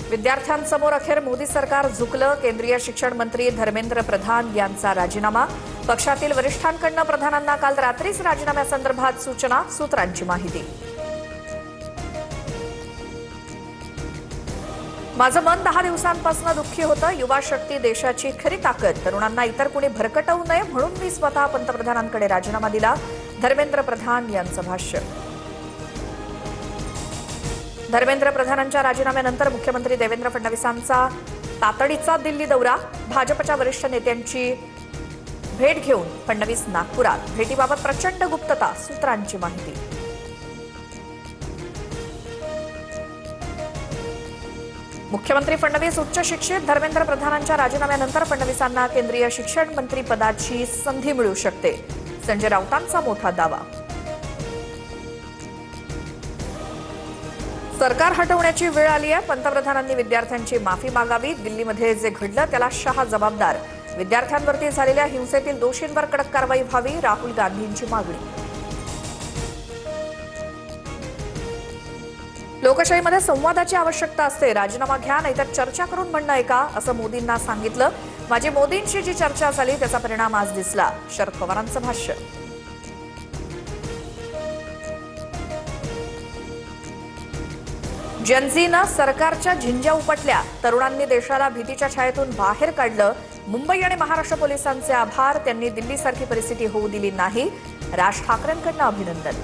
विद्यार्थ्यांसमोर अखेर मोदी सरकार झुकलं. केंद्रीय शिक्षण मंत्री धर्मेंद्र प्रधान यांचा राजीनामा. पक्षातील वरिष्ठांकडून प्रधानांना काल रात्रीच राजीनाम्यासंदर्भात सूचना. सूत्रांची माहिती. माझं मन 10 दिवसांपासून दुःखी होतं. युवा शक्ती देशाची खरी ताकद. तरुणांना इतर कुणी भरकटवू नये म्हणून मी स्वतः पंतप्रधानांकडे राजीनामा दिला. धर्मेंद्र प्रधान यांचं भाष्य. धर्मेंद्र प्रधानांच्या राजीनाम्यानंतर मुख्यमंत्री देवेंद्र फडणवीसांचा तातडीचा दिल्ली दौरा. भाजपच्या वरिष्ठ नेत्यांची भेट घेऊन फडणवीस नागपुरात. भेटीबाबत प्रचंड गुप्तता. सूत्रांची माहिती. मुख्यमंत्री फडणवीस उच्च शिक्षित. धर्मेंद्र प्रधानांच्या राजीनाम्यानंतर फडणवीसांना केंद्रीय शिक्षण मंत्री पदाची संधी मिळू शकते. संजय राऊतांचा मोठा दावा. सरकार हटवण्याची वेळ आली आहे. पंतप्रधानांनी विद्यार्थ्यांची माफी मागावी. दिल्लीमध्ये जे घडलं त्याला शहा जबाबदार. विद्यार्थ्यांवरती झालेल्या हिंसेतील दोषींवर कडक कारवाई व्हावी. राहुल गांधींची मागणी. लोकशाहीमध्ये संवादाची आवश्यकता असते. राजीनामा घ्या नाहीतर चर्चा करून म्हणणं ऐका असं मोदींना सांगितलं. माझी मोदींशी जी चर्चा झाली त्याचा परिणाम आज दिसला. शरद पवारांचं भाष्य. जनजीनं सरकारच्या झिंज्या उपटल्या. तरुणांनी देशाला भीतीच्या छायेतून बाहेर काढलं. मुंबई आणि महाराष्ट्र पोलिसांचे आभार. त्यांनी दिल्लीसारखी परिस्थिती होऊ दिली नाही. राज ठाकरेंकडनं अभिनंदन.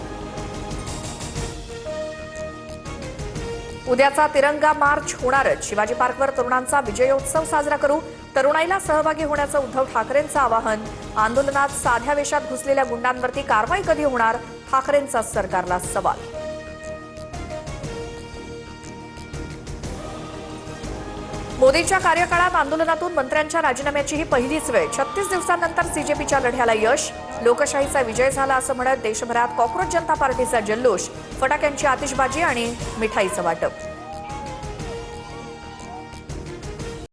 उद्याचा तिरंगा मार्च होणारच. शिवाजी पार्कवर तरुणांचा विजयोत्सव साजरा करू. तरुणाईला सहभागी होण्याचं उद्धव ठाकरेंचं आवाहन. आंदोलनात साध्या वेशात घुसलेल्या गुंडांवरती कारवाई कधी होणार? ठाकरेंचा सरकारला सवाल. मोदींच्या कार्यकाळात आंदोलनातून मंत्र्यांच्या राजीनाम्याची ही पहिलीच वेळ. 36 दिवसांनंतर सीजेपीच्या लढ्याला यश. लोकशाहीचा विजय झाला असं म्हणत देशभरात कॉक्रोच जनता पार्टीचा जल्लोष. फटाक्यांची आतिषबाजी आणि मिठाईचं वाटप.